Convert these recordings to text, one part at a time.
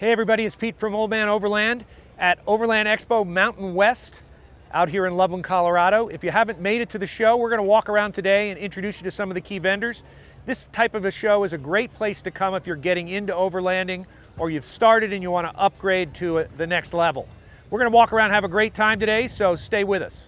Hey everybody, it's Pete from Ole Man Overland at Overland Expo Mountain West out here in Loveland, Colorado. If you haven't made it to the show, we're going to walk around today and introduce you to some of the key vendors. This type of a show is a great place to come if you're getting into overlanding or you've started and you want to upgrade to the next level. We're going to walk around and have a great time today, so stay with us.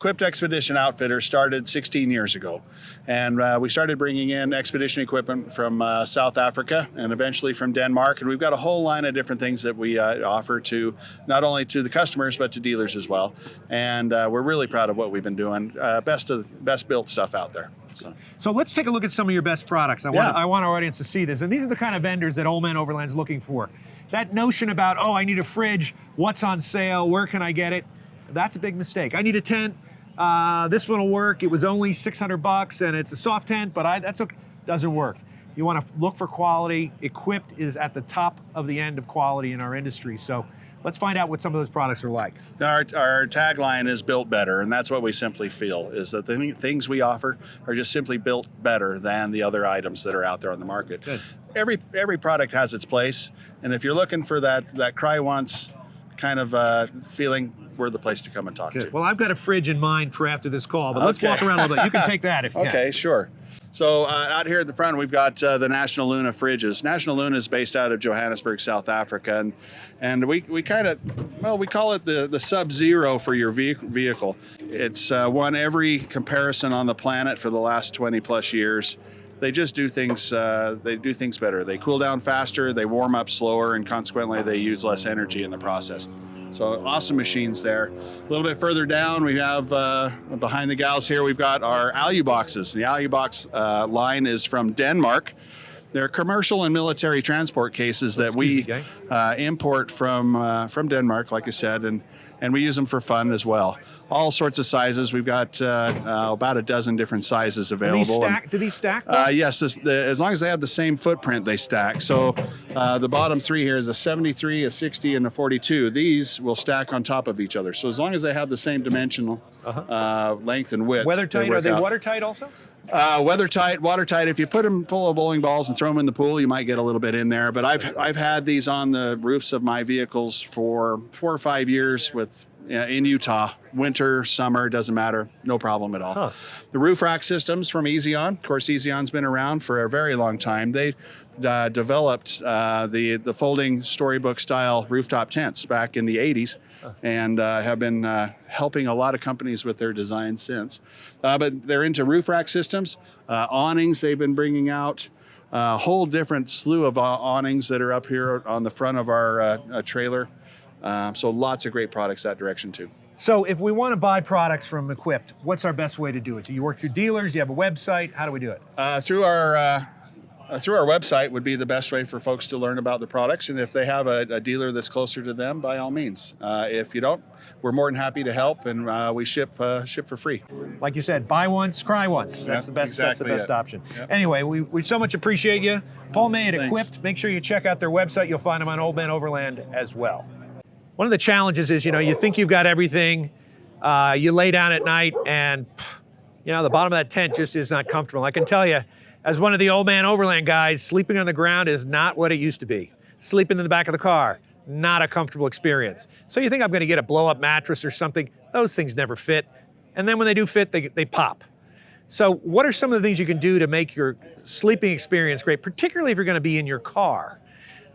Equipped Expedition Outfitter started 16 years ago, and we started bringing in expedition equipment from South Africa and eventually from Denmark, and we've got a whole line of different things that we offer to not only to the customers but to dealers as well, and we're really proud of what we've been doing. Best built stuff out there. So let's take a look at some of your best products. I want our audience to see this, and these are the kind of vendors that Ole Man Overland's looking for. That notion about, oh, I need a fridge, what's on sale, where can I get it? That's a big mistake. I need a tent. This one will work. It was only $600 and it's a soft tent, but that's okay. Doesn't work. You want to look for quality. Equipped is at the top of the end of quality in our industry. So let's find out what some of those products are like. Our tagline is built better, and that's what we simply feel is that the things we offer are just simply built better than the other items that are out there on the market. Good. Every product has its place, and if you're looking for that cry once kind of feeling, we're the place to come and talk to. Well, I've got a fridge in mind for after this call, but let's walk around a little bit. You can take that if you can. Okay, sure. So out here at the front, we've got the National Luna fridges. National Luna is based out of Johannesburg, South Africa, and we kind of, well, we call it the Sub-Zero for your vehicle. It's won every comparison on the planet for the last 20 plus years. They just do things. They do things better. They cool down faster. They warm up slower, and consequently, they use less energy in the process. So awesome machines there. A little bit further down, we have behind the gals here, we've got our Aluboxes. The Alubox line is from Denmark. They're commercial and military transport cases that we import from Denmark, like I said, and we use them for fun as well. All sorts of sizes. We've got about a dozen different sizes available. Do these stack? Yes, as long as they have the same footprint, they stack. So the bottom three here is a 73, a 60, and a 42. These will stack on top of each other. So as long as they have the same dimensional length and width. Weather tight? Are they watertight also? Weather tight, watertight. If you put them full of bowling balls and throw them in the pool, you might get a little bit in there. But I've had these on the roofs of my vehicles for 4 or 5 years in Utah. Winter, summer, doesn't matter, no problem at all. The roof rack systems from Ezion. Of course, Ezion's been around for a very long time. They developed the folding storybook style rooftop tents back in the 80s and have been helping a lot of companies with their designs since. But they're into roof rack systems, awnings they've been bringing out, a whole different slew of awnings that are up here on the front of our trailer. So lots of great products that direction too. So if we want to buy products from Equipped, what's our best way to do it? Do you work through dealers? Do you have a website? How do we do it? Through our through our website would be the best way for folks to learn about the products. And if they have a dealer that's closer to them, by all means. If you don't, we're more than happy to help, and we ship for free. Like you said, buy once, cry once. That's the best. Exactly that's the best option. Yep. Anyway, we so much appreciate you, Paul May at Thanks. Equipped. Make sure you check out their website. You'll find them on Ole Man Overland as well. One of the challenges is, you think you've got everything. You lay down at night, and the bottom of that tent just is not comfortable. I can tell you, as one of the Ole Man Overland guys, sleeping on the ground is not what it used to be. Sleeping in the back of the car, not a comfortable experience. So you think I'm going to get a blow-up mattress or something. Those things never fit. And then when they do fit, they pop. So what are some of the things you can do to make your sleeping experience great, particularly if you're going to be in your car?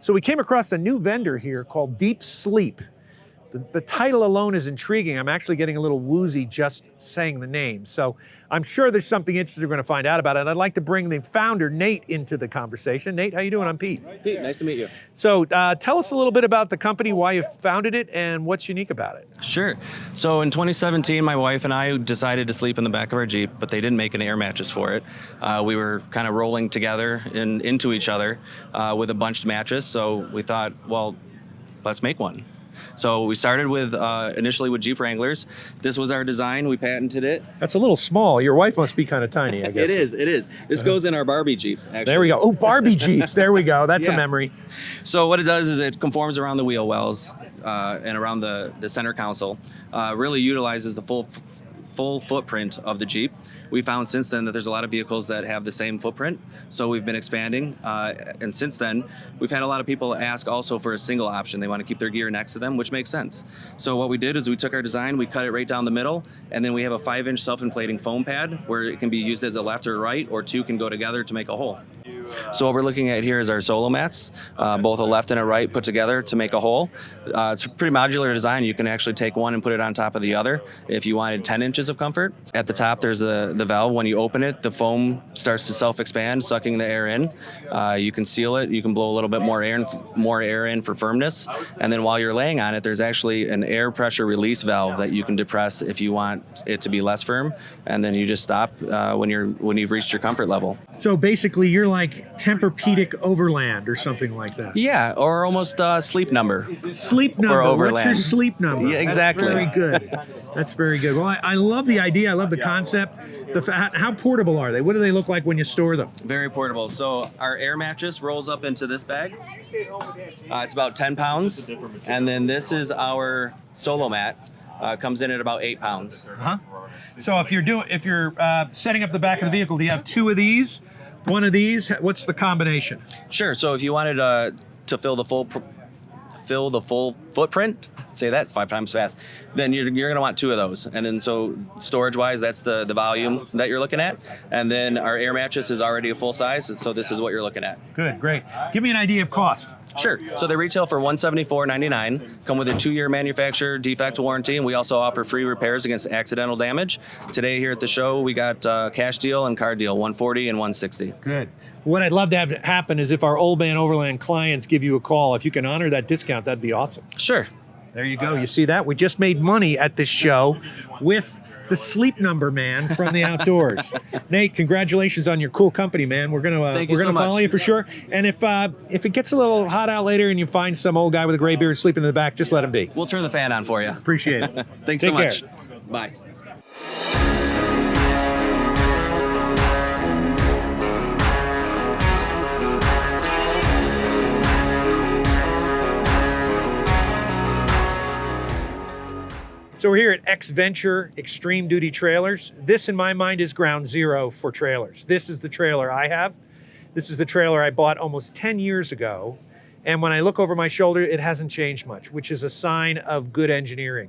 So we came across a new vendor here called Deep Sleep. The title alone is intriguing. I'm actually getting a little woozy just saying the name. So I'm sure there's something interesting we're going to find out about it. I'd like to bring the founder, Nate, into the conversation. Nate, how you doing? I'm Pete. Pete, nice to meet you. So tell us a little bit about the company, why you founded it, and what's unique about it. Sure. So in 2017, my wife and I decided to sleep in the back of our Jeep, but they didn't make an air mattress for it. We were kind of rolling together into each other with a bunched mattress. So we thought, well, let's make one. So we started with initially with Jeep Wranglers. This was our design. We patented it. That's a little small. Your wife must be kind of tiny, I guess. It is. This goes in our Barbie Jeep, actually. There we go. Oh, Barbie Jeeps. There we go. That's a memory. So what it does is it conforms around the wheel wells and around the center console. Really utilizes the full footprint of the Jeep. We found since then that there's a lot of vehicles that have the same footprint, so we've been expanding. And since then, we've had a lot of people ask also for a single option. They want to keep their gear next to them, which makes sense. So what we did is we took our design, we cut it right down the middle, and then we have a 5-inch self-inflating foam pad where it can be used as a left or right, or two can go together to make a hole. So what we're looking at here is our solo mats, both a left and a right put together to make a hole. It's a pretty modular design. You can actually take one and put it on top of the other if you wanted 10 inches of comfort. At the top, there's the valve. When you open it, the foam starts to self-expand, sucking the air in. You can seal it. You can blow a little bit more air in for firmness. And then while you're laying on it, there's actually an air pressure release valve that you can depress if you want it to be less firm. And then you just stop when you've reached your comfort level. So basically, you're like Tempur-Pedic Overland or something like that. Yeah, or almost sleep number. Sleep number. For Overland. What's your sleep number? Yeah, exactly. That's very good. That's very good. Well, I love the idea. I love the concept. How portable are they? What do they look like when you store them? Very portable. So our air mattress rolls up into this bag. It's about 10 pounds. And then this is our solo mat. Comes in at about 8 pounds. Uh-huh. So if you're setting up the back of the vehicle, do you have two of these? One of these? What's the combination? Sure. So if you wanted to fill the full footprint, say that 5 times fast, then you're going to want two of those. And then so storage wise, that's the volume that you're looking at. And then our air mattress is already a full size. So this is what you're looking at. Good, great. Give me an idea of cost. Sure. So they retail for $174.99, come with a 2-year manufacturer defect warranty, and we also offer free repairs against accidental damage. Today here at the show, we got cash deal and card deal, $140 and $160. Good. What I'd love to have happen is if our Ole Man Overland clients give you a call, if you can honor that discount, that'd be awesome. Sure. There you go. You see that? We just made money at this show with the Sleep Number man from the outdoors. Nate, congratulations on your cool company, man. We're gonna follow you for sure. And if it gets a little hot out later and you find some old guy with a gray beard sleeping in the back, just let him be. We'll turn the fan on for you. Appreciate it. Thanks Take so much. care. Bye. So we're here at X Venture Extreme Duty Trailers. This, in my mind, is ground zero for trailers. This is the trailer I have. This is the trailer I bought almost 10 years ago. And when I look over my shoulder, it hasn't changed much, which is a sign of good engineering.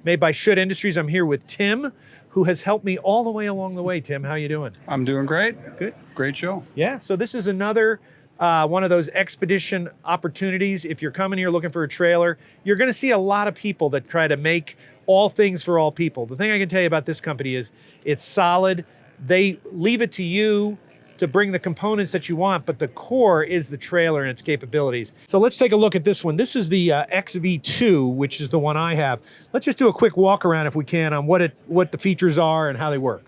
Made by Should Industries. I'm here with Tim, who has helped me all the way along the way. Tim, how you doing? I'm doing great. Good. Great show. Yeah, so this is another one of those expedition opportunities. If you're coming here looking for a trailer, you're gonna see a lot of people that try to make all things for all people. The thing I can tell you about this company is it's solid. They leave it to you to bring the components that you want, but the core is the trailer and its capabilities. So let's take a look at this one. This is the XV2, which is the one I have. Let's just do a quick walk around if we can on what the features are and how they work.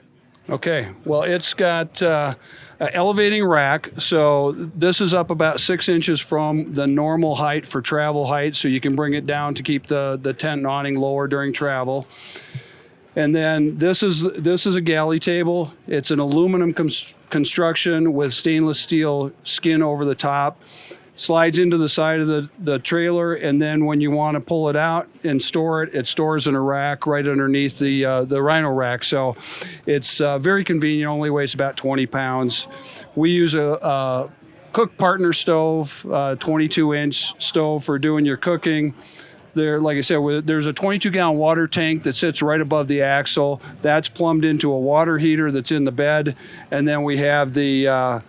Okay, well, it's got an elevating rack, so this is up about 6 inches from the normal height for travel height, so you can bring it down to keep the tent awning lower during travel. And then this is a galley table. It's an aluminum construction with stainless steel skin over the top. Slides into the side of the trailer, and then when you want to pull it out and store it, it stores in a rack right underneath the Rhino rack. So it's very convenient. Only weighs about 20 pounds. We use a Cook Partner stove, 22-inch stove for doing your cooking. There, like I said, there's a 22-gallon water tank that sits right above the axle. That's plumbed into a water heater that's in the bed, and then we have the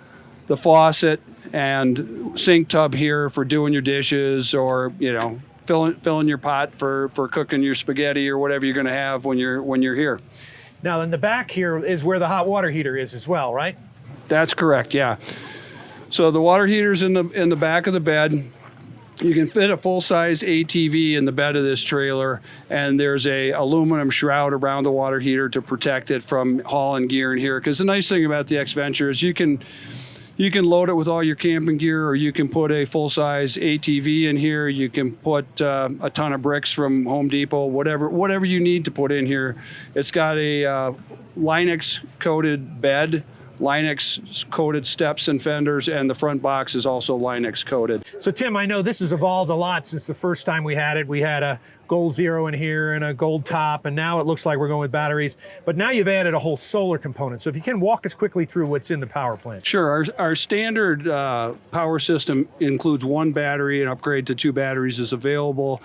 faucet and sink tub here for doing your dishes, or filling your pot for cooking your spaghetti or whatever you're going to have when you're here. Now in the back here is where the hot water heater is as well, right? That's correct, yeah. So the water heater's in the back of the bed. You can fit a full-size ATV in the bed of this trailer, and there's a aluminum shroud around the water heater to protect it from hauling gear in here. Because the nice thing about the X-Venture is you can load it with all your camping gear, or you can put a full-size ATV in here. You can put a ton of bricks from Home Depot, whatever you need to put in here. It's got a Linux-coated bed, Linux-coated steps and fenders, and the front box is also Linux-coated. So Tim, I know this has evolved a lot since the first time we had it. We had a Gold Zero in here and a gold top, and now it looks like we're going with batteries. But now you've added a whole solar component. So if you can walk us quickly through what's in the power plant. Sure. Our standard power system includes one battery. An upgrade to 2 batteries is available.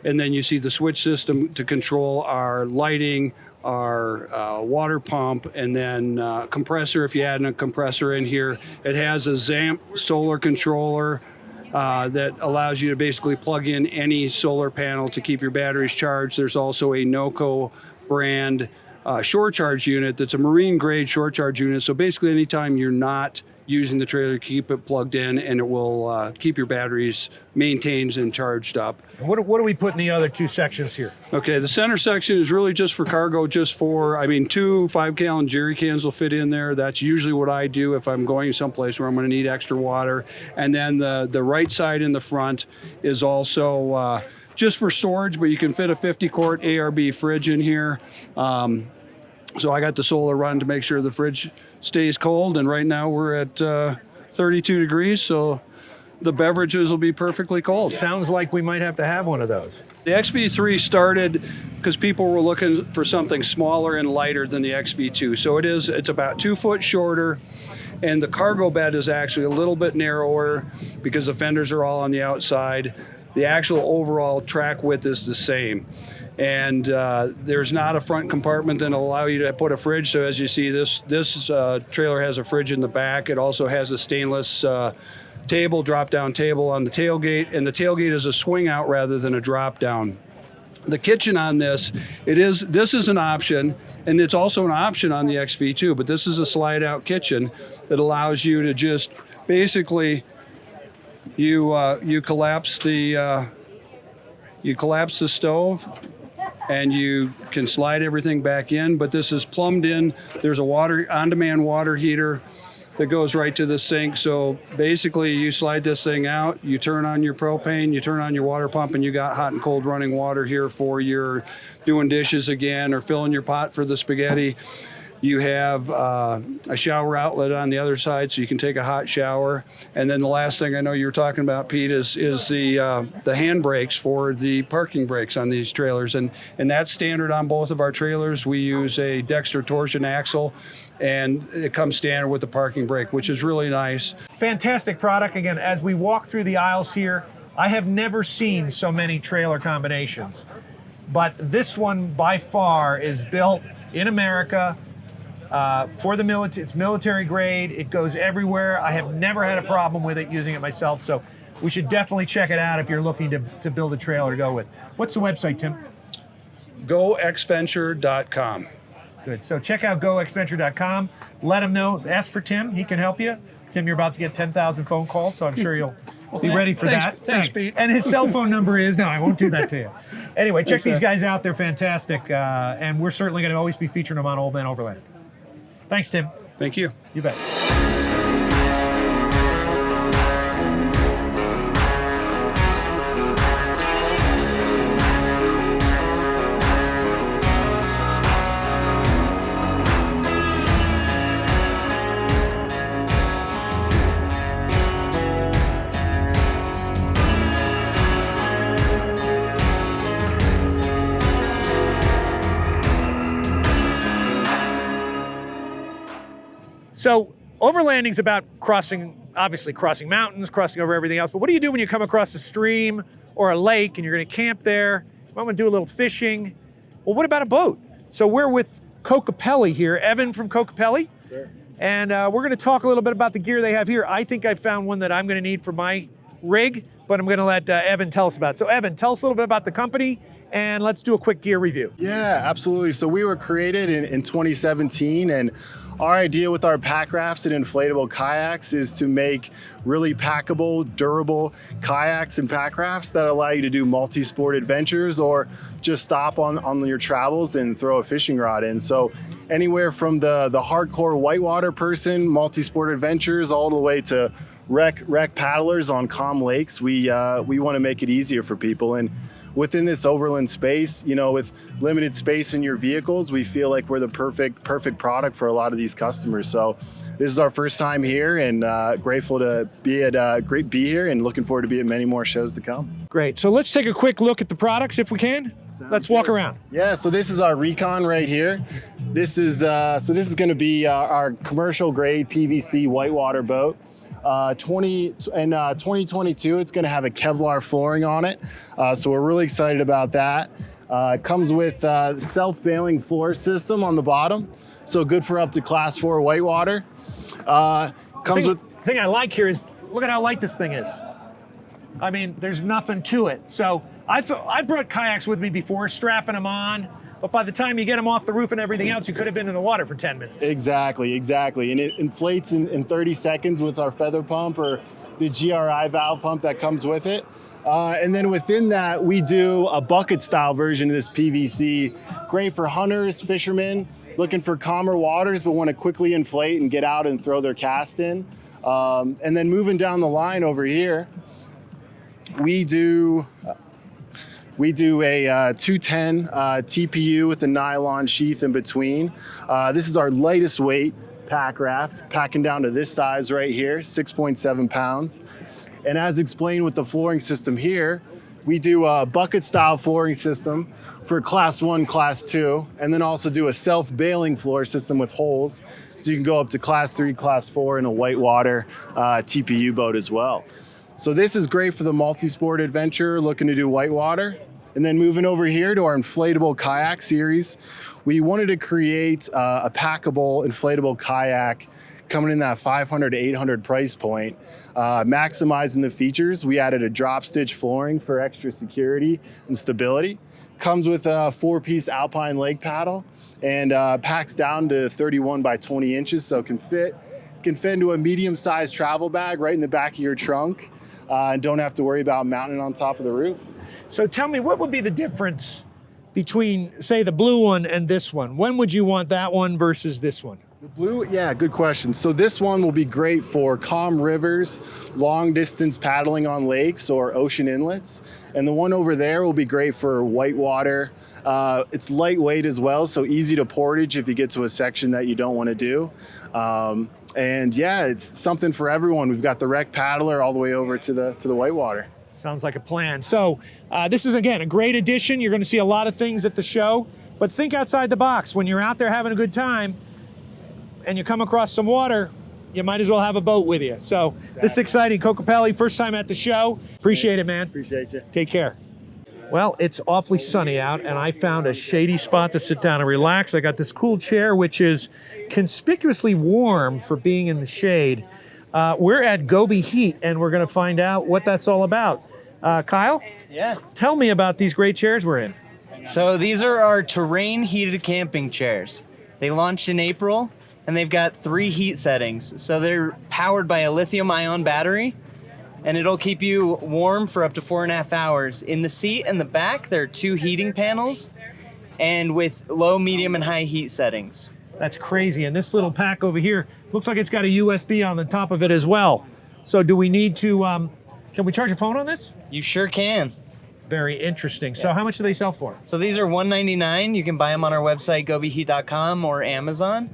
And then you see the switch system to control our lighting, our water pump, and then compressor. If you add a compressor in here, it has a ZAMP solar controller that allows you to basically plug in any solar panel to keep your batteries charged. There's also a NOCO brand shore charge unit that's a marine grade shore charge unit. So basically anytime you're not using the trailer, keep it plugged in, and it will keep your batteries maintained and charged up. And what do we put in the other 2 sections here? Okay, the center section is really just for cargo, 2 5-gallon jerry cans will fit in there. That's usually what I do if I'm going someplace where I'm going to need extra water. And then the right side in the front is also just for storage, but you can fit a 50-quart ARB fridge in here. So I got the solar run to make sure the fridge stays cold, and right now we're at 32 degrees, so the beverages will be perfectly cold. Sounds like we might have to have one of those. The XV3 started because people were looking for something smaller and lighter than the XV2. So it's about 2 foot shorter, and the cargo bed is actually a little bit narrower because the fenders are all on the outside. The actual overall track width is the same. And there's not a front compartment that will allow you to put a fridge. So as you see, this trailer has a fridge in the back. It also has a stainless drop-down table on the tailgate, and the tailgate is a swing out rather than a drop-down. The kitchen on this is an option, and it's also an option on the XV2, but this is a slide-out kitchen that allows you to just basically you collapse the stove, and you can slide everything back in, but this is plumbed in. There's a on-demand water heater that goes right to the sink. So basically you slide this thing out, you turn on your propane, you turn on your water pump, and you got hot and cold running water here for your doing dishes again or filling your pot for the spaghetti. You have a shower outlet on the other side, so you can take a hot shower. And then the last thing I know you were talking about, Pete, is the hand brakes for the parking brakes on these trailers. And that's standard on both of our trailers. We use a Dexter torsion axle, and it comes standard with the parking brake, which is really nice. Fantastic product. Again, as we walk through the aisles here, I have never seen so many trailer combinations. But this one, by far, is built in America. For the military, it's military grade. It goes everywhere. I have never had a problem with it using it myself. So we should definitely check it out if you're looking to build a trailer to go with. What's the website, Tim? GoXventure.com. Good. So check out GoXventure.com. Let them know. Ask for Tim. He can help you. Tim, you're about to get 10,000 phone calls, so I'm sure you'll be ready for that. Thanks, Pete. And his cell phone number is, no, I won't do that to you. Anyway, check these guys out. They're fantastic. And we're certainly going to always be featuring them on Ole Man Overland. Thanks, Tim. Thank you. You bet. So overlanding is about obviously crossing mountains, crossing over everything else. But what do you do when you come across a stream or a lake and you're going to camp there? I'm going to do a little fishing. Well, what about a boat? So we're with Kokopelli here, Evan from Kokopelli. Sir. And we're going to talk a little bit about the gear they have here. I think I found one that I'm going to need for my rig, but I'm going to let Evan tell us about it. So Evan, tell us a little bit about the company, and let's do a quick gear review. Yeah, absolutely. So we were created in 2017, and our idea with our pack rafts and inflatable kayaks is to make really packable, durable kayaks and pack rafts that allow you to do multi-sport adventures or just stop on your travels and throw a fishing rod in. So anywhere from the hardcore whitewater person, multi-sport adventures, all the way to wreck paddlers on calm lakes, we want to make it easier for people. And within this overland space, with limited space in your vehicles, we feel like we're the perfect product for a lot of these customers. So this is our first time here, and grateful to be here, and looking forward to be at many more shows to come. Great. So let's take a quick look at the products if we can. Let's walk around. Yeah. So this is our Recon right here. This is going to be our commercial grade PVC whitewater boat. 2022, it's going to have a Kevlar flooring on it. So we're really excited about that. It comes with self-bailing floor system on the bottom. So good for up to class 4 whitewater. The thing I like here is, look at how light this thing is. I mean, there's nothing to it. So I brought kayaks with me before, strapping them on. But by the time you get them off the roof and everything else, you could have been in the water for 10 minutes. Exactly. And it inflates in 30 seconds with our feather pump or the GRI valve pump that comes with it. And then within that, we do a bucket style version of this PVC. Great for hunters, fishermen, looking for calmer waters, but want to quickly inflate and get out and throw their cast in. And then moving down the line over here, we do a 210 TPU with a nylon sheath in between. This is our lightest weight pack raft, packing down to this size right here, 6.7 pounds. And as explained with the flooring system here, we do a bucket style flooring system for class 1, class 2, and then also do a self-bailing floor system with holes. So you can go up to class 3, class 4 in a whitewater TPU boat as well. So this is great for the multi-sport adventure looking to do whitewater. And then moving over here to our inflatable kayak series, we wanted to create a packable inflatable kayak coming in that 500 to 800 price point, maximizing the features. We added a drop stitch flooring for extra security and stability. Comes with a 4-piece Alpine leg paddle and packs down to 31 by 20 inches, so it can fit into a medium-sized travel bag right in the back of your trunk, and don't have to worry about mounting on top of the roof. So tell me, what would be the difference between, say, the blue one and this one? When would you want that one versus this one? The blue, yeah, good question. So this one will be great for calm rivers, long distance paddling on lakes or ocean inlets. And the one over there will be great for whitewater. It's lightweight as well, so easy to portage if you get to a section that you don't want to do. And yeah, it's something for everyone. We've got the rec paddler all the way over to the whitewater. Sounds like a plan. So this is, again, a great addition. You're going to see a lot of things at the show, but think outside the box. When you're out there having a good time and you come across some water, you might as well have a boat with you. So This is exciting. Kokopelli, first time at the show. Appreciate it, man. Appreciate you. Take care. Well, it's awfully sunny out, and I found a shady spot to sit down and relax. I got this cool chair, which is conspicuously warm for being in the shade. We're at Gobi Heat, and we're going to find out what that's all about. Kyle? Yeah. Tell me about these great chairs we're in. So these are our terrain heated camping chairs. They launched in April, and they've got 3 heat settings. So they're powered by a lithium-ion battery, and it'll keep you warm for up to 4.5 hours. In the seat and the back, there are 2 heating panels, and with low, medium, and high heat settings. That's crazy. And this little pack over here looks like it's got a USB on the top of it as well. So do we need to, can we charge a phone on this? You sure can. Very interesting. So how much do they sell for? So these are $199. You can buy them on our website, gobeheat.com or Amazon.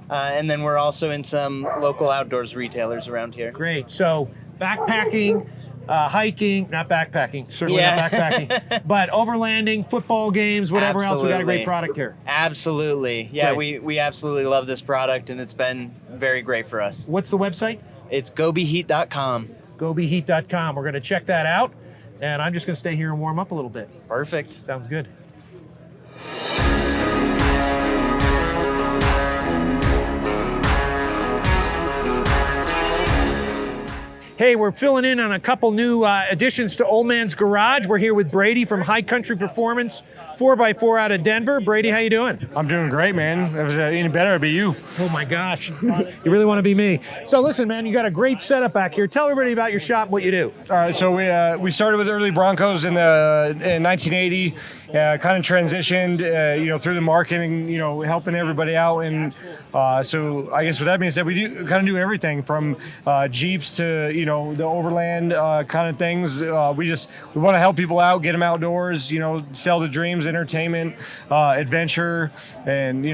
And then we're also in some local outdoors retailers around here. Great. So backpacking, hiking, not backpacking, certainly not backpacking, but overlanding, football games, whatever else, we got a great product here. Absolutely. Yeah, Great. we absolutely love this product, and it's been very great for us. What's the website? It's gobeheat.com. gobeheat.com. We're going to check that out, and I'm just going to stay here and warm up a little bit. Perfect. Sounds good. Hey, we're filling in on a couple new additions to Ole Man's Garage. We're here with Brady from High Country Performance 4x4 out of Denver. Brady, how you doing? I'm doing great, man. If it was any better, it'd be you. Oh my gosh, you really want to be me. So listen, man, you got a great setup back here. Tell everybody about your shop and what you do. All right, so we started with early Broncos in 1980. Kind of transitioned, through the marketing, helping everybody out, and so I guess with that being said, we do kind of do everything from Jeeps to the Overland kind of things. We want to help people out, get them outdoors, sell the dreams, entertainment, adventure, and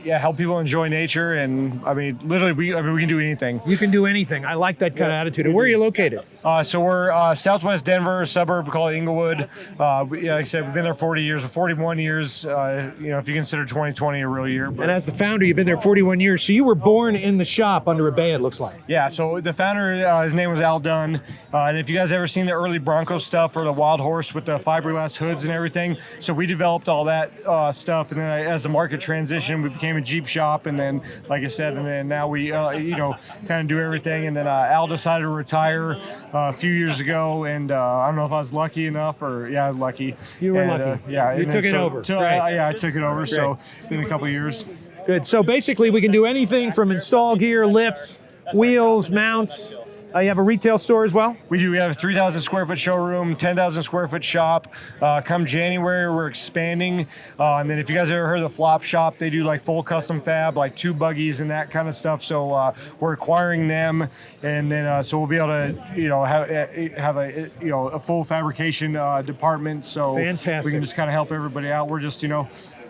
help people enjoy nature. And I mean, literally, we can do anything. You can do anything. I like that kind of attitude. And where are you located? So we're southwest Denver, a suburb called Inglewood. Like I said, we've been there 40 years, or 41 years, if you consider 2020 a real year. But, and as the founder, you've been there 41 years. So you were born in the shop under a bay, it looks like. Yeah, so the founder, his name was Al Dunn. And if you guys ever seen the early Bronco stuff or the Wild Horse with the fiberglass hoods and everything, so we developed all that stuff. And then as the market transitioned, we became a Jeep shop. And then, like I said, and then now we, kind of do everything. And then Al decided to retire a few years ago, and I don't know if I was lucky enough, or I was lucky. You were lucky. You took it over. I took it over. Great. So it's been a couple of years. Good. So basically, we can do anything from install gear, lifts, wheels, mounts. You have a retail store as well? We do. We have a 3,000 square foot showroom, 10,000 square foot shop. Come January, we're expanding. And then if you guys ever heard of the Flop Shop, they do like full custom fab, like 2 buggies and that kind of stuff. So we're acquiring them, and then so we'll be able to have a full fabrication department. So fantastic. We can just kind of help everybody out. We're just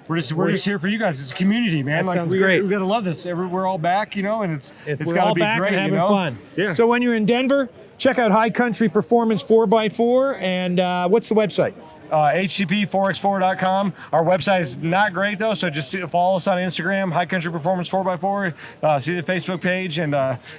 We're just here for you guys. It's a community, man. That sounds great. We gotta love this. We're all back, and it's gotta be great. And having fun. Yeah. So when you're in Denver, check out High Country Performance 4x4. And what's the website? HCP4x4.com. Our website is not great though, so just follow us on Instagram, High Country Performance 4x4. See the Facebook page, and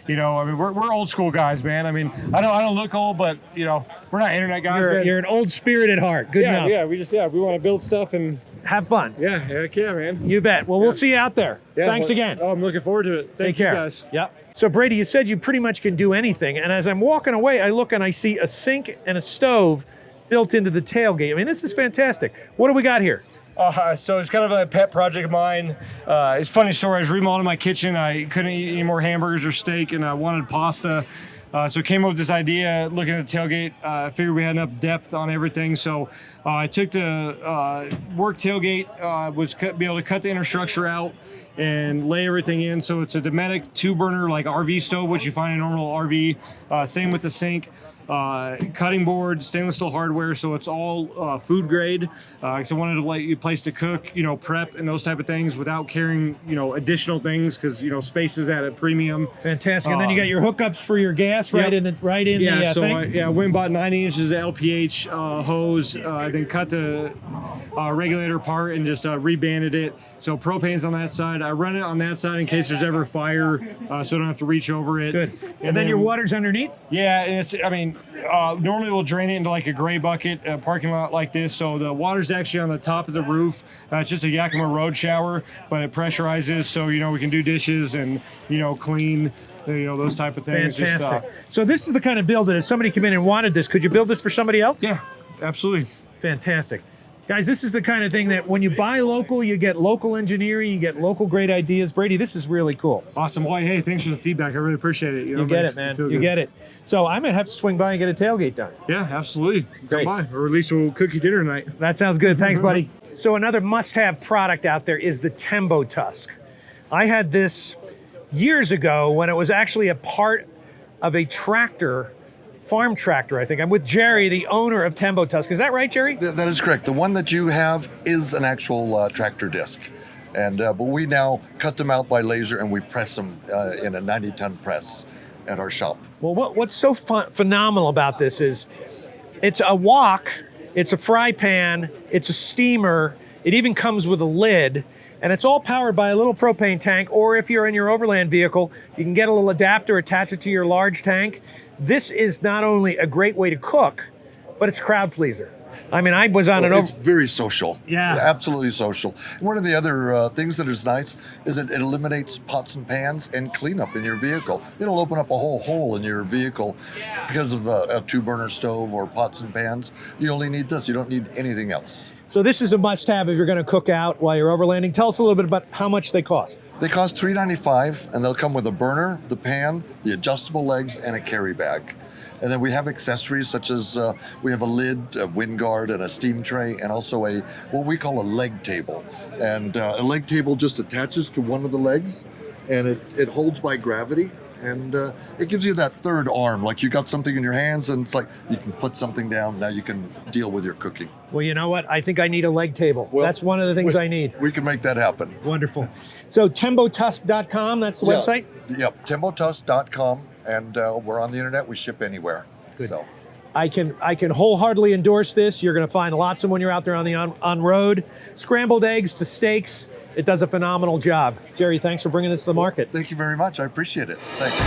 we're old school guys, man. I mean, I don't look old, but we're not internet guys. You're an old spirit at heart. Good enough. Yeah, we want to build stuff and have fun. Yeah, heck yeah, man. You bet. Well, we'll see you out there. Yeah, Thanks again. Oh, I'm looking forward to it. Take care. Guys. Yep. So Brady, you said you pretty much can do anything, and as I'm walking away, I look and I see a sink and a stove built into the tailgate. I mean, this is fantastic. What do we got here? So it's kind of a pet project of mine. It's a funny story. I was remodeling my kitchen. I couldn't eat any more hamburgers or steak, and I wanted pasta. So I came up with this idea, looking at the tailgate. I figured we had enough depth on everything. So I took the work tailgate, be able to cut the inner structure out and lay everything in. So it's a Dometic 2-burner like RV stove, which you find in a normal RV. Same with the sink. Cutting board, stainless steel hardware, so it's all food grade. So I wanted to let you place to cook, prep and those type of things without carrying, additional things, because space is at a premium. Fantastic. And then you got your hookups for your gas right in the thing. I went and bought 90 inches of LPH hose. Then cut the regulator apart and just rebanded it. So propane's on that side. I run it on that side in case there's ever fire, so I don't have to reach over it. Good. And then your water's underneath? Yeah, and normally we'll drain it into like a gray bucket, a parking lot like this. So the water's actually on the top of the roof. It's just a Yakima road shower, but it pressurizes, so we can do dishes and clean. Those type of things. Fantastic. So this is the kind of build that if somebody came in and wanted this, could you build this for somebody else? Yeah, absolutely. Fantastic. Guys, this is the kind of thing that when you buy local, you get local engineering, you get local great ideas. Brady, this is really cool. Awesome. Well, hey, thanks for the feedback. I really appreciate it. You get it, man. You get it. So I might have to swing by and get a tailgate done. Yeah, absolutely. Great. Come by, or at least we'll cook you dinner tonight. That sounds good. Thanks, buddy. So another must-have product out there is the Tembo Tusk. I had this years ago when it was actually a part of a tractor, farm tractor, I think. I'm with Jerry, the owner of Tembo Tusk. Is that right, Jerry? That is correct. The one that you have is an actual tractor disc. And but we now cut them out by laser and we press them in a 90-ton press at our shop. Well, what's so phenomenal about this is it's a wok, it's a fry pan, it's a steamer, it even comes with a lid, and it's all powered by a little propane tank, or if you're in your overland vehicle, you can get a little adapter, attach it to your large tank. This is not only a great way to cook, but it's a crowd pleaser. I mean, I was on It's very social. Yeah. Absolutely social. And one of the other things that is nice is that it eliminates pots and pans and cleanup in your vehicle. It'll open up a whole hole in your vehicle because of a 2-burner stove or pots and pans. You only need this. You don't need anything else. So this is a must-have if you're going to cook out while you're overlanding. Tell us a little bit about how much they cost. They cost $3.95, and they'll come with a burner, the pan, the adjustable legs, and a carry bag. And then we have accessories such as we have a lid, a wind guard, and a steam tray, and also what we call a leg table. And a leg table just attaches to one of the legs, and it holds by gravity. And it gives you that third arm, like you got something in your hands, and it's like you can put something down. Now you can deal with your cooking. Well, you know what? I think I need a leg table. Well, that's one of the things I need. We can make that happen. Wonderful. So tembotusk.com, that's the website? Yep, tembotusk.com, and we're on the internet. We ship anywhere. Good. So. I can wholeheartedly endorse this. You're going to find lots of when you're out there on the on road. Scrambled eggs to steaks. It does a phenomenal job. Jerry, thanks for bringing this to the market. Thank you very much. I appreciate it. Thanks.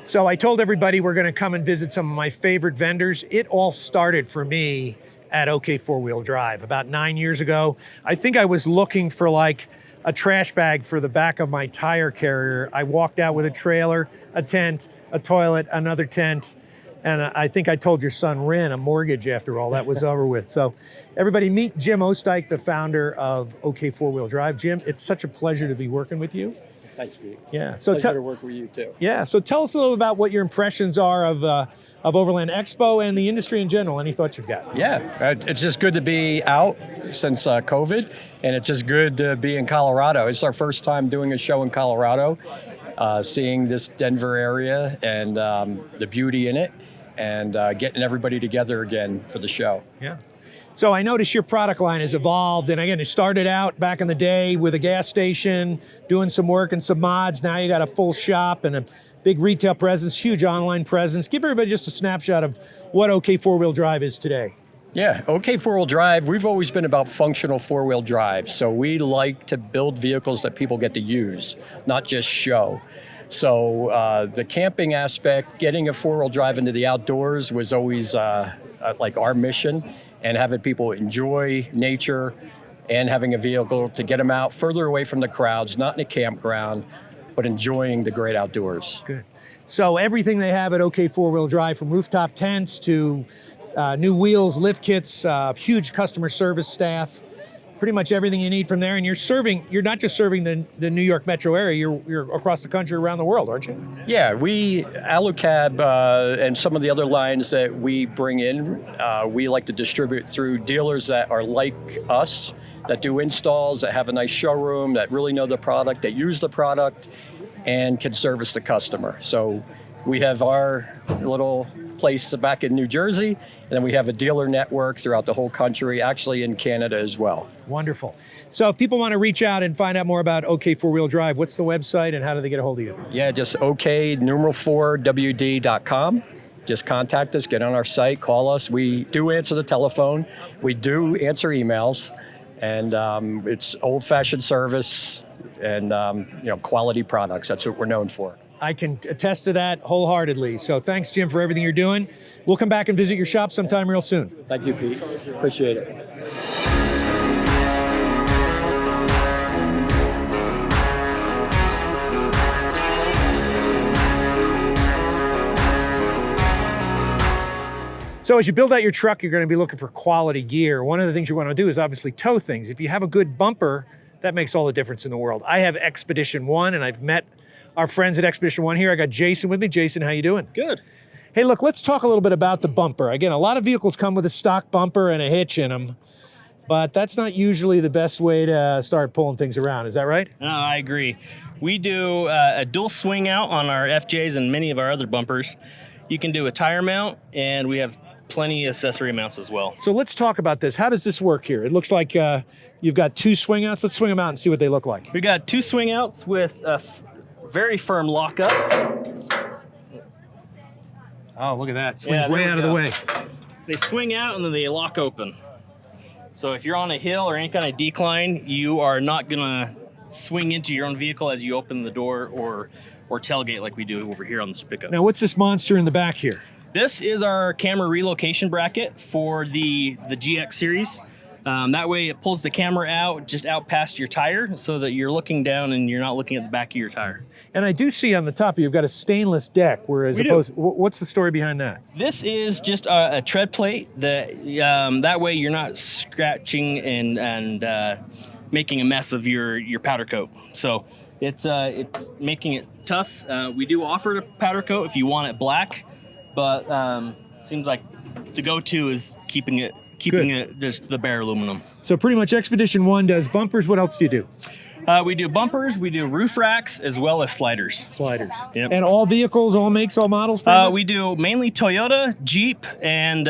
So I told everybody we're going to come and visit some of my favorite vendors. It all started for me at OK Four-Wheel Drive about 9 years ago. I think I was looking for like a trash bag for the back of my tire carrier. I walked out with a trailer, a tent, a toilet, another tent, and I think I told your son Ren a mortgage after all that was over with. So everybody meet Jim Osteich, the founder of OK Four-Wheel Drive. Jim, it's such a pleasure to be working with you. Thanks, Pete. Yeah. So pleasure to work with you too. Yeah. So tell us a little about what your impressions are of Overland Expo and the industry in general. Any thoughts you've got? Yeah, it's just good to be out since COVID, and it's just good to be in Colorado. It's our first time doing a show in Colorado, seeing this Denver area and the beauty in it, and getting everybody together again for the show. Yeah. So I noticed your product line has evolved, and again, it started out back in the day with a gas station, doing some work and some mods. Now you got a full shop and a big retail presence, huge online presence. Give everybody just a snapshot of what OK Four-Wheel Drive is today. Yeah, OK Four-Wheel Drive, we've always been about functional four-wheel drive. So we like to build vehicles that people get to use, not just show. So the camping aspect, getting a four-wheel drive into the outdoors was always like our mission, and having people enjoy nature and having a vehicle to get them out further away from the crowds, not in a campground, but enjoying the great outdoors. Good. So everything they have at OK Four-Wheel Drive, from rooftop tents to new wheels, lift kits, huge customer service staff, pretty much everything you need from there. And you're not just serving the New York metro area, you're across the country, around the world, aren't you? Yeah, we, Alucab and some of the other lines that we bring in, we like to distribute through dealers that are like us, that do installs, that have a nice showroom, that really know the product, that use the product, and can service the customer. So we have our little place back in New Jersey, and then we have a dealer network throughout the whole country, actually in Canada as well. Wonderful. So if people want to reach out and find out more about OK Four-Wheel Drive, what's the website and how do they get a hold of you? Yeah, just OK4WD.com. Just contact us, get on our site, call us. We do answer the telephone. We do answer emails, and it's old-fashioned service and quality products. That's what we're known for. I can attest to that wholeheartedly. So thanks, Jim, for everything you're doing. We'll come back and visit your shop sometime real soon. Thank you, Pete. Appreciate it. So as you build out your truck, you're going to be looking for quality gear. One of the things you want to do is obviously tow things. If you have a good bumper, that makes all the difference in the world. I have Expedition 1, and I've met our friends at Expedition One here. I got Jason with me. Jason, how you doing? Good. Hey, look, let's talk a little bit about the bumper. Again, a lot of vehicles come with a stock bumper and a hitch in them, but that's not usually the best way to start pulling things around. Is that right? No, I agree. We do a dual swing out on our FJs and many of our other bumpers. You can do a tire mount, and we have plenty of accessory mounts as well. So let's talk about this. How does this work here? It looks like you've got 2 swing outs. Let's swing them out and see what they look like. We got 2 swing outs with a very firm lockup. Oh, look at that. Swings Yeah, way there we out of the go. way. They swing out and then they lock open. So if you're on a hill or any kind of decline, you are not gonna swing into your own vehicle as you open the door or tailgate like we do over here on this pickup. Now, what's this monster in the back here? This is our camera relocation bracket for the GX series. That way it pulls the camera out, just out past your tire so that you're looking down and you're not looking at the back of your tire. And I do see on the top you've got a stainless deck, whereas what's the story behind that? This is just a tread plate that way you're not scratching and making a mess of your powder coat. So it's making it tough. We do offer a powder coat if you want it black, but seems like the go-to is keeping it just the bare aluminum. So pretty much Expedition One does bumpers. What else do you do? We do bumpers, we do roof racks, as well as sliders. Sliders. Yep. And all vehicles, all makes, all models? pretty much? We do mainly Toyota, Jeep, and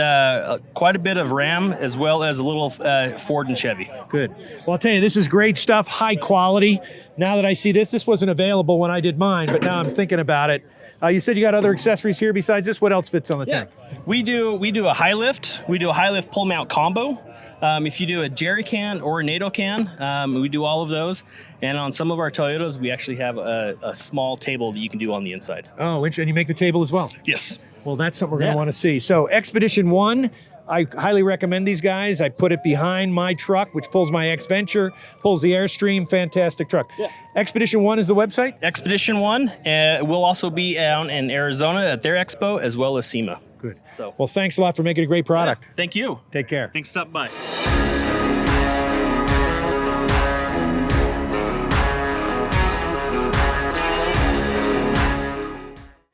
quite a bit of Ram, as well as a little Ford and Chevy. Good. Well, I'll tell you, this is great stuff, high quality. Now that I see this wasn't available when I did mine, but now I'm thinking about it. You said you got other accessories here besides this. What else fits on the tank? We do a high lift. We do a high lift pull mount combo. If you do a jerry can or a NATO can, we do all of those. And on some of our Toyotas, we actually have a small table that you can do on the inside. Oh, and you make the table as well? Yes. Well, that's something we're going to want to see. So Expedition One, I highly recommend these guys. I put it behind my truck, which pulls my X-Venture, pulls the Airstream. Fantastic truck. Yeah. Expedition One is the website? Expedition One will also be down in Arizona at their expo, as well as SEMA. Good. So, well, thanks a lot for making a great product. Yeah, thank you. Take care. Thanks for stopping by.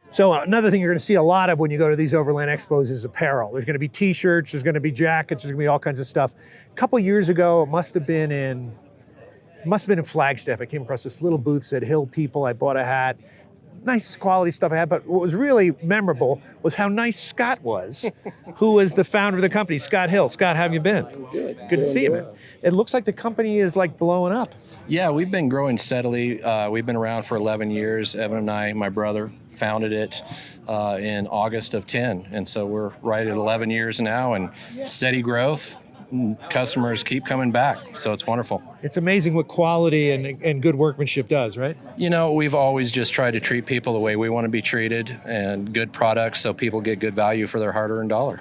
So another thing you're going to see a lot of when you go to these Overland Expos is apparel. There's going to be T-shirts, there's going to be jackets, there's going to be all kinds of stuff. A couple years ago, it must have been in Flagstaff. I came across this little booth that said Hill People. I bought a hat. Nicest quality stuff I had, but what was really memorable was how nice Scott was, who was the founder of the company, Scott Hill. Scott, how have you been? Good. Good to see you, man. It looks like the company is like blowing up. Yeah, we've been growing steadily. We've been around for 11 years. Evan and I, my brother, founded it in August of 10. And so we're right at 11 years now and steady growth. Customers keep coming back, so it's wonderful. It's amazing what quality and good workmanship does, right? You know, we've always just tried to treat people the way we want to be treated, and good products so people get good value for their hard-earned dollar.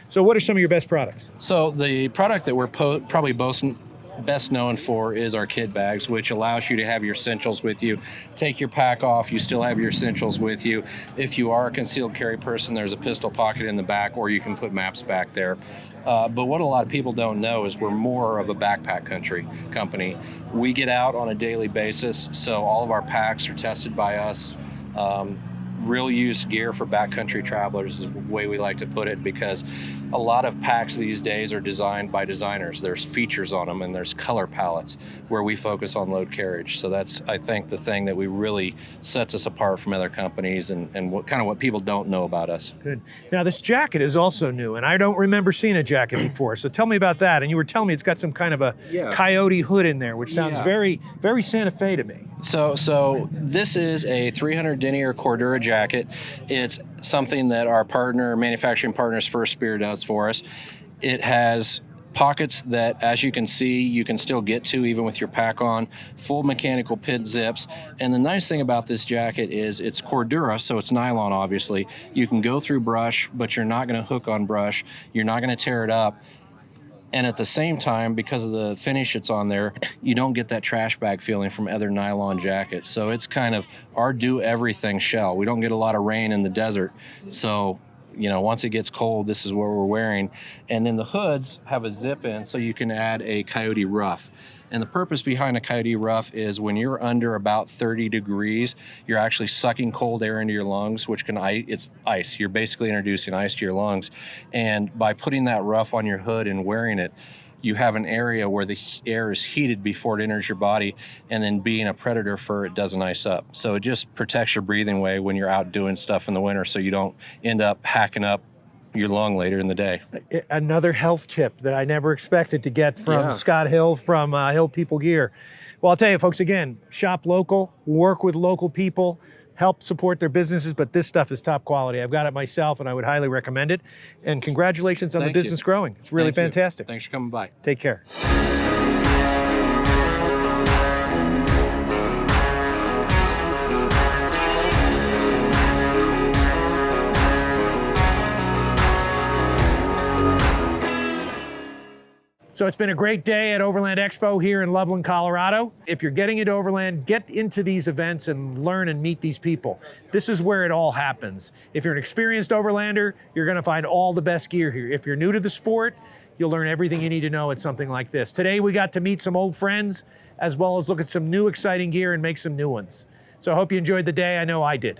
So what are some of your best products? So the product that we're probably best known for is our kid bags, which allows you to have your essentials with you. Take your pack off, you still have your essentials with you. If you are a concealed carry person, there's a pistol pocket in the back, or you can put maps back there. But what a lot of people don't know is we're more of a backpack company. We get out on a daily basis, so all of our packs are tested by us. Real use gear for backcountry travelers is the way we like to put it, because a lot of packs these days are designed by designers. There's features on them and there's color palettes, where we focus on load carriage. So that's, I think, the thing that we really sets us apart from other companies and what people don't know about us. Good. Now this jacket is also new, and I don't remember seeing a jacket before. So tell me about that. And you were telling me it's got some kind of a coyote hood in there, which sounds very, very Santa Fe to me. So this is a 300 denier Cordura jacket. It's something that our manufacturing partners First Spear does for us. It has pockets that, as you can see, you can still get to even with your pack on, full mechanical pit zips. And the nice thing about this jacket is it's Cordura, so it's nylon, obviously. You can go through brush, but you're not going to hook on brush. You're not going to tear it up. And at the same time, because of the finish it's on there, you don't get that trash bag feeling from other nylon jackets. So it's kind of our do-everything shell. We don't get a lot of rain in the desert. So once it gets cold, this is what we're wearing. And then the hoods have a zip in, so you can add a coyote ruff. And the purpose behind a coyote ruff is when you're under about 30 degrees, you're actually sucking cold air into your lungs, which it's ice. You're basically introducing ice to your lungs. And by putting that ruff on your hood and wearing it, you have an area where the air is heated before it enters your body, and then being a predator fur, it doesn't ice up. So it just protects your breathing way when you're out doing stuff in the winter, so you don't end up hacking up your lung later in the day. Another health tip that I never expected to get from Scott Hill from Hill People Gear. Well, I'll tell you, folks, again, shop local, work with local people, help support their businesses, but this stuff is top quality. I've got it myself, and I would highly recommend it. And congratulations on the business growing. It's really fantastic. Thanks for coming by. Take care. So it's been a great day at Overland Expo here in Loveland, Colorado. If you're getting into Overland, get into these events and learn and meet these people. This is where it all happens. If you're an experienced Overlander, you're gonna find all the best gear here. If you're new to the sport, you'll learn everything you need to know at something like this. Today we got to meet some old friends, as well as look at some new exciting gear and make some new ones. So I hope you enjoyed the day. I know I did.